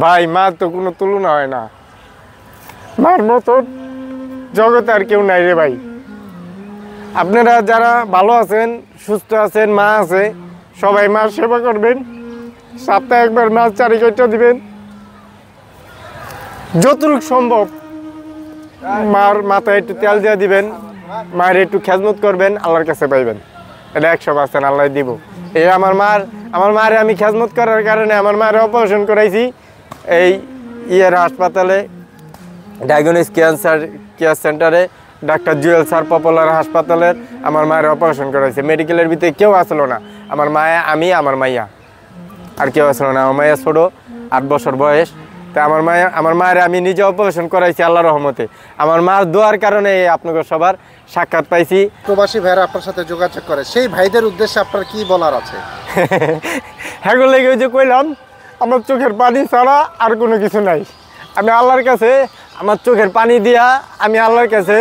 ভাই মা তো কোনো তুলনা হয় না, মার মতো জগতে আর কেউ নাই রে ভাই। আপনারা যারা ভালো আছেন, সুস্থ আছেন, মা আছে, সবাই মার সেবা করবেন। সপ্তাহে একবার মাছ চারি কইটা দিবেন, যতটুকু সম্ভব মার মাথায় একটু তেল দিয়ে দিবেন, মায়ের একটু খেজমত করবেন, আল্লাহর কাছে পাইবেন। এটা 100% আল্লাহ দিব। এই আমার মায়ের আমি খেজমত করার কারণে আমার মায়ের অপারেশন করাইছি এই হাসপাতালে, ডায়াগনোস কেয়ার সেন্টারে, ডাক্তার জুয়েল স্যার পপুলার হাসপাতালের আমার মায়ের অপারেশন করাইছে। মেডিকেলের ভিতরে কেউ আসলো না, আমার মায়া, আমি, আমার মাইয়া, আর কেউ আসলো না। আমার মাইয়া ছোটো, 8 বছর বয়স। তা আমার মায়ের আমি নিজে অপারেশন করাইছি আল্লাহর রহমতে। আমার মার দোয়ার কারণে আপনাদের সবার সাক্ষাৎ পাইছি। প্রবাসী ভাইরা আপনার সাথে যোগাযোগ করে, সেই ভাইদের উদ্দেশ্যে আপনার কি বলার আছে? হ্যাঁ লেগে যে কইলাম, আমার চোখের পানি ছাড়া আর কোনো কিছু নাই। আমি আল্লাহর কাছে আমার চোখের পানি দিয়া আমি আল্লাহর কাছে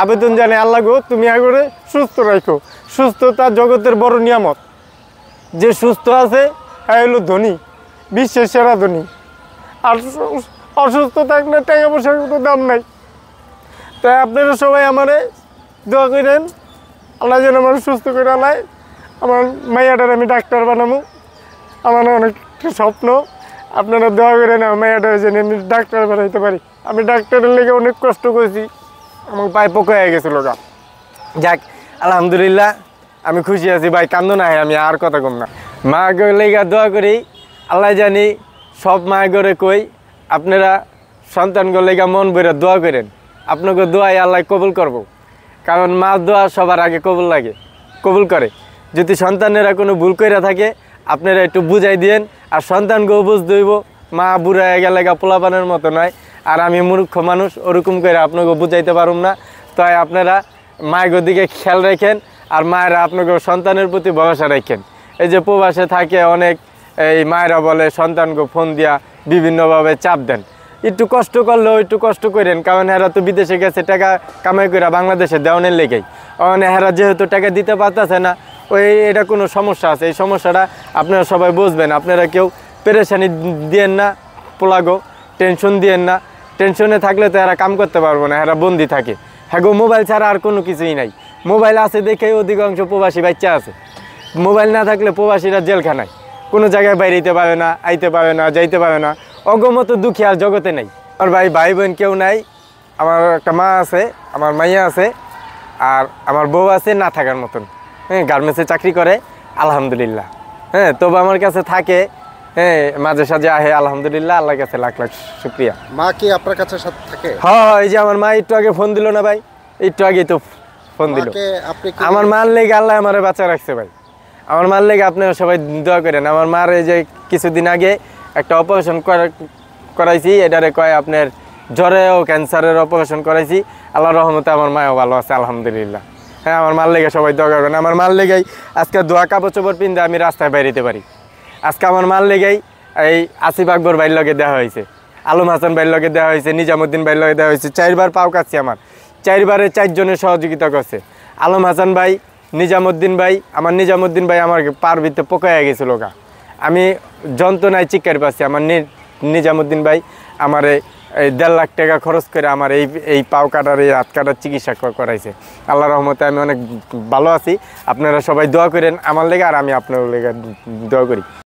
আবেদন জানাই, আল্লাহ গো তুমি আগে সুস্থ রাখো। সুস্থতা জগতের বড় নিয়ামত। যে সুস্থ আছে হ্যাঁ হলো ধনী, বিশ্বের সেরা ধনী। আর অসুস্থ থাকলে টাকা পয়সার কোনো দাম নাই। তাই আপনারা সবাই আমারে দোয়া করেন, আল্লাহ যেন আমার সুস্থ করে আলায়। আমার মাইয়াটার আমি ডাক্তার বানাবো, আমার অনেক স্বপ্ন। আপনারা দোয়া করেন আমার মাইয়াটার যেন আমি ডাক্তার বানাইতে পারি। আমি ডাক্তারের লেগে অনেক কষ্ট করেছি, আমার পায়ে পোকা হয়ে গেছিলো গা। যাক আলহামদুলিল্লাহ আমি খুশি আছি ভাই, কান্দো না, আমি আর কথা কম না। মা লেগে দোয়া করি, আল্লাহ জানি সব মায়ের ঘরে কই আপনারা সন্তানগুলো লেগে মন ভরে দোয়া করেন। আপনাকে দোয়াই আল্লাহ কবুল করব, কারণ মা দোয়া সবার আগে কবুল করে। যদি সন্তানেরা কোনো ভুল করে থাকে আপনারা একটু বুঝাই দিয়েন, আর সন্তানকেও বুঝতে হইব মা বুড়া হয়ে গেলে পোলাপানের মতো নয়। আর আমি মূর্খ মানুষ, ওরকম করে আপনাকে বুঝাইতে পারুম না। তাই আপনারা মায়ের দিকে খেয়াল রাখেন, আর মায়েরা আপনাকে সন্তানের প্রতি ভরসা রাখেন। এই যে প্রবাসে থাকে অনেক এই মায়েরা বলে সন্তানকে ফোন দিয়া বিভিন্নভাবে চাপ দেন, একটু কষ্ট করলেও একটু কষ্ট করেন, কারণ এরা তো বিদেশে গেছে টাকা কামাই করে বাংলাদেশে দেওয়ানের লেগেই। এরা যেহেতু টাকা দিতে পারতেছে না, এটা কোনো সমস্যা আছে, এই সমস্যাটা আপনারা সবাই বুঝবেন। আপনারা কেউ পেরেশানি দিয়েন না, পোলাগো টেনশন দিয়েন না। টেনশনে থাকলে তো এরা কাম করতে পারবো না, এরা বন্দি থাকে। হ্যাঁ গো মোবাইল ছাড়া আর কোনো কিছুই নাই। মোবাইল আছে দেখে অধিকাংশ প্রবাসী বাচ্চা আছে। মোবাইল না থাকলে প্রবাসীরা জেলখানায়, কোনো জায়গায় বাইরেতে পারে না, আইতে পারে না, যাইতে পারে না। অগমত দুঃখী আর জগতে নেই। আমার ভাই বোন কেউ নাই। আমার একটা মা আছে, আমার মাইয়া আছে, আর আমার বউ আছে না থাকার মতন। হ্যাঁ গার্মেন্টসে চাকরি করে আলহামদুলিল্লাহ। হ্যাঁ তবু আমার কাছে থাকে, হ্যাঁ মাঝে সাঝে আহে আলহামদুলিল্লাহ, আল্লাহর কাছে লাখ লাখ শুক্রিয়া। মা কি আপনার কাছে সাথে থাকে? হ্যাঁ এই যে আমার মা একটু আগে ফোন দিল না ভাই, একটু আগে তো ফোন দিল। আমার মার লেগে আল্লাহ আমার বাচ্চা রাখছে ভাই। আমার মার লেগে আপনারা সবাই দোয়া করেন। আমার মার এই যে কিছুদিন আগে একটা অপারেশন করাইছি, এটারে কয় আপনার জ্বরে ও ক্যান্সারের অপারেশন করাইছি। আল্লাহর রহমতে আমার মাও ভালো আছে আলহামদুলিল্লাহ। হ্যাঁ আমার মার লেগে সবাই দোয়া করবেন। আমার মার লেগেই আজকে দোয়া কাপড় চোপড় পিন্ধে আমি রাস্তায় বাইরেতে পারি। আজকে আমার মার লেগেই এই আসিফ আকবর ভাইয়ের লগে দেওয়া হয়েছে, আলম হাসান ভাইয়ের লগে দেওয়া হয়েছে, নিজামুদ্দিন ভাইয়ের লগে দেওয়া হয়েছে। 4বার পাও কাটছি আমার, 4বারে 4 জনের সহযোগিতা করছে। আলম হাসান ভাই, নিজামুদ্দিন ভাই, আমার নিজামুদ্দিন ভাই আমার পার ভিতরে পোকা হয়ে গেছিল গা, আমি যন্ত্রণায় চিৎকার পাচ্ছি। আমার নিজামুদ্দিন ভাই আমার এই 1.5 লাখ টাকা খরচ করে আমার এই পাও কাটার, এই হাত কাটার চিকিৎসা করাইছে। আল্লাহর রহমতে আমি অনেক ভালো আছি। আপনারা সবাই দোয়া করেন আমার লেগে, আর আমি আপনার লেগে দোয়া করি।